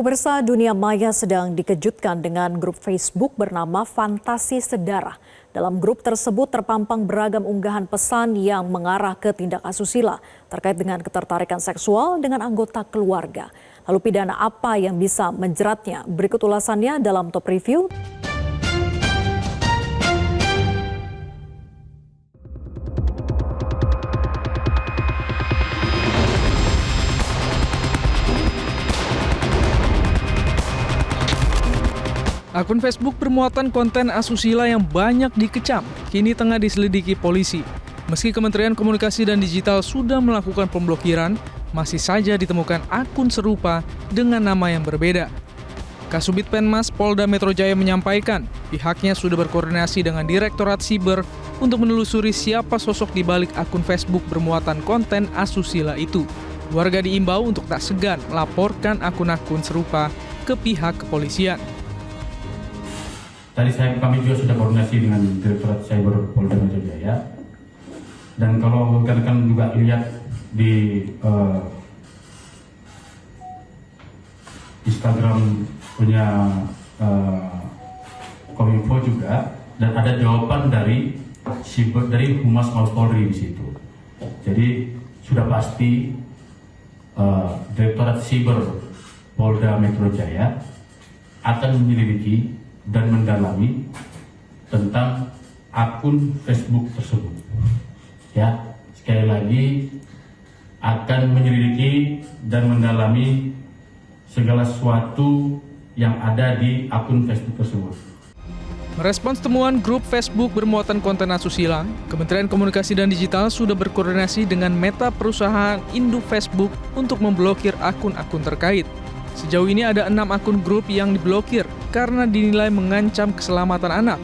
Pemirsa, dunia maya sedang dikejutkan dengan grup Facebook bernama Fantasi Sedara. Dalam grup tersebut terpampang beragam unggahan pesan yang mengarah ke tindak asusila terkait dengan ketertarikan seksual dengan anggota keluarga. Lalu pidana apa yang bisa menjeratnya? Berikut ulasannya dalam Top Review. Akun Facebook bermuatan konten asusila yang banyak dikecam, kini tengah diselidiki polisi. Meski Kementerian Komunikasi dan Digital sudah melakukan pemblokiran, masih saja ditemukan akun serupa dengan nama yang berbeda. Kasubit Penmas Polda Metro Jaya menyampaikan, pihaknya sudah berkoordinasi dengan Direktorat Siber untuk menelusuri siapa sosok di balik akun Facebook bermuatan konten asusila itu. Warga diimbau untuk tak segan melaporkan akun-akun serupa ke pihak kepolisian. Tadi kami juga sudah koordinasi dengan Direktorat Cyber Polda Metro Jaya. Dan kalau rekan-rekan juga lihat di Instagram punya Kominfo juga, dan ada jawaban dari Humas Mabes Polri di situ. Jadi sudah pasti Direktorat Cyber Polda Metro Jaya akan menyelidiki dan mendalami tentang akun Facebook tersebut. Ya, sekali lagi akan menyelidiki dan mendalami segala sesuatu yang ada di akun Facebook tersebut. Merespons temuan grup Facebook bermuatan konten asusila, Kementerian Komunikasi dan Digital sudah berkoordinasi dengan Meta perusahaan induk Facebook untuk memblokir akun-akun terkait. Sejauh ini ada 6 akun grup yang diblokir karena dinilai mengancam keselamatan anak.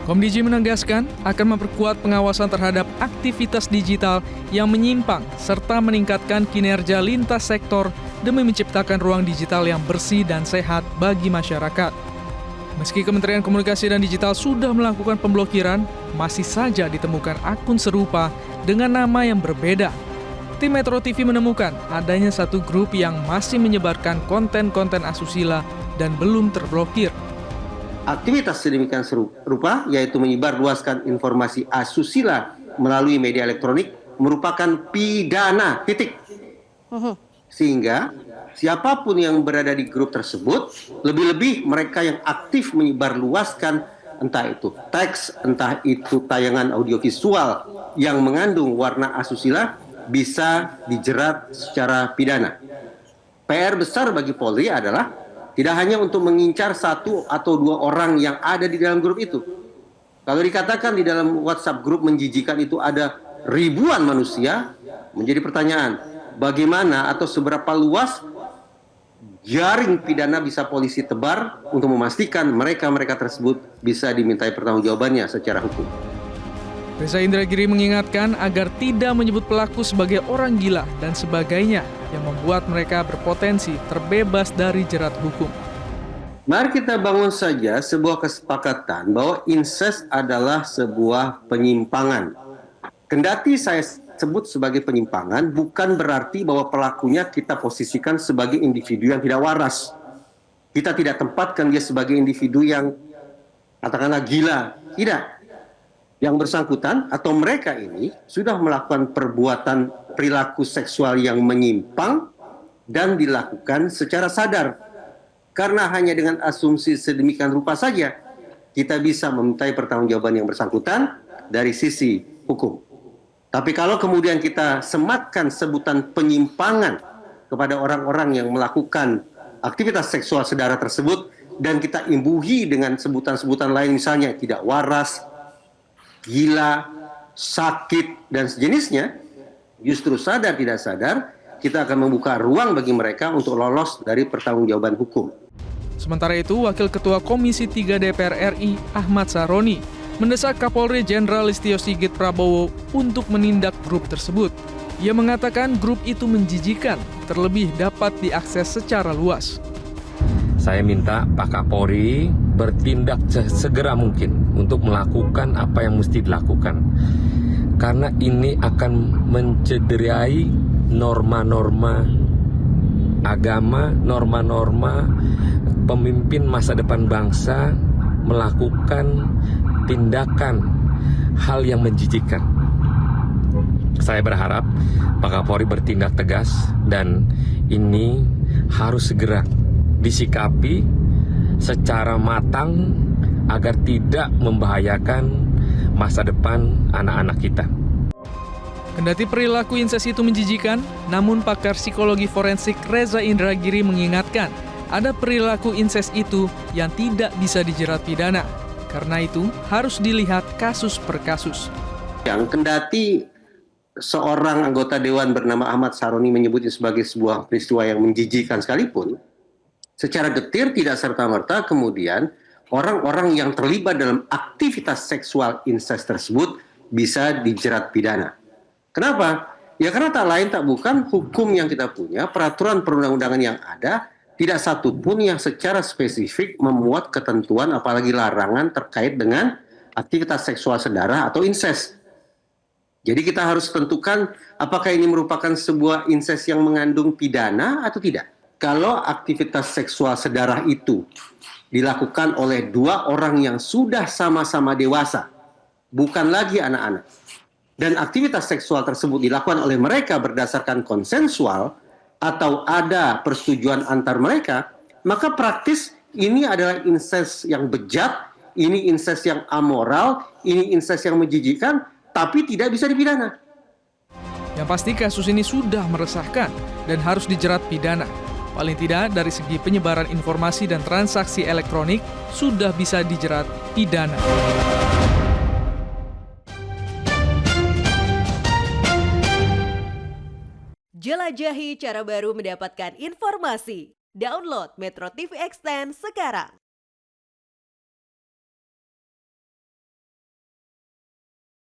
Komdiji menegaskan akan memperkuat pengawasan terhadap aktivitas digital yang menyimpang serta meningkatkan kinerja lintas sektor demi menciptakan ruang digital yang bersih dan sehat bagi masyarakat. Meski Kementerian Komunikasi dan Digital sudah melakukan pemblokiran, masih saja ditemukan akun serupa dengan nama yang berbeda. Tim Metro TV menemukan adanya satu grup yang masih menyebarkan konten-konten asusila dan belum terblokir. Aktivitas sedemikian serupa, yaitu menyebarluaskan informasi asusila melalui media elektronik, merupakan pidana, titik. Sehingga siapapun yang berada di grup tersebut, lebih-lebih mereka yang aktif menyebarluaskan entah itu teks, entah itu tayangan audiovisual yang mengandung warna asusila, bisa dijerat secara pidana. PR besar bagi Polri adalah tidak hanya untuk mengincar 1 atau 2 orang yang ada di dalam grup itu. Kalau dikatakan di dalam WhatsApp grup menjijikan itu ada ribuan manusia, menjadi pertanyaan, bagaimana atau seberapa luas jaring pidana bisa polisi tebar untuk memastikan mereka-mereka tersebut bisa dimintai pertanggungjawabannya secara hukum. Reza Indragiri mengingatkan agar tidak menyebut pelaku sebagai orang gila dan sebagainya yang membuat mereka berpotensi terbebas dari jerat hukum. Mari kita bangun saja sebuah kesepakatan bahwa insest adalah sebuah penyimpangan. Kendati saya sebut sebagai penyimpangan, bukan berarti bahwa pelakunya kita posisikan sebagai individu yang tidak waras. Kita tidak tempatkan dia sebagai individu yang katakanlah gila. Tidak. Yang bersangkutan atau mereka ini sudah melakukan perbuatan perilaku seksual yang menyimpang dan dilakukan secara sadar. Karena hanya dengan asumsi sedemikian rupa saja kita bisa memintai pertanggungjawaban yang bersangkutan dari sisi hukum. Tapi kalau kemudian kita sematkan sebutan penyimpangan kepada orang-orang yang melakukan aktivitas seksual sedara tersebut dan kita imbuhi dengan sebutan-sebutan lain misalnya tidak waras, gila, sakit, dan sejenisnya, justru sadar tidak sadar, kita akan membuka ruang bagi mereka untuk lolos dari pertanggungjawaban hukum. Sementara itu, Wakil Ketua Komisi 3 DPR RI, Ahmad Saroni, mendesak Kapolri Jenderal Listio Sigit Prabowo untuk menindak grup tersebut. Ia mengatakan grup itu menjijikan, terlebih dapat diakses secara luas. Saya minta Pak Kapolri bertindak segera mungkin untuk melakukan apa yang mesti dilakukan. Karena ini akan mencederai norma-norma agama, norma-norma pemimpin masa depan bangsa melakukan tindakan hal yang menjijikkan. Saya berharap Pak Kapolri bertindak tegas dan ini harus segera disikapi secara matang agar tidak membahayakan masa depan anak-anak kita. Kendati perilaku incest itu menjijikan, namun pakar psikologi forensik Reza Indragiri mengingatkan, ada perilaku incest itu yang tidak bisa dijerat pidana. Karena itu, harus dilihat kasus per kasus. Yang kendati seorang anggota dewan bernama Ahmad Saroni menyebutnya sebagai sebuah peristiwa yang menjijikan sekalipun, secara getir tidak serta-merta kemudian orang-orang yang terlibat dalam aktivitas seksual incest tersebut bisa dijerat pidana. Kenapa? Ya karena tak lain tak bukan hukum yang kita punya, peraturan perundang-undangan yang ada, tidak satu pun yang secara spesifik memuat ketentuan apalagi larangan terkait dengan aktivitas seksual saudara atau incest. Jadi kita harus tentukan apakah ini merupakan sebuah incest yang mengandung pidana atau tidak. Kalau aktivitas seksual sedarah itu dilakukan oleh dua orang yang sudah sama-sama dewasa, bukan lagi anak-anak, dan aktivitas seksual tersebut dilakukan oleh mereka berdasarkan konsensual atau ada persetujuan antar mereka, maka praktis ini adalah incest yang bejat, ini incest yang amoral, ini incest yang menjijikkan, tapi tidak bisa dipidana. Yang pasti kasus ini sudah meresahkan dan harus dijerat pidana. Paling tidak dari segi penyebaran informasi dan transaksi elektronik sudah bisa dijerat pidana. Jelajahi cara baru mendapatkan informasi. Download Metro TV Extend sekarang.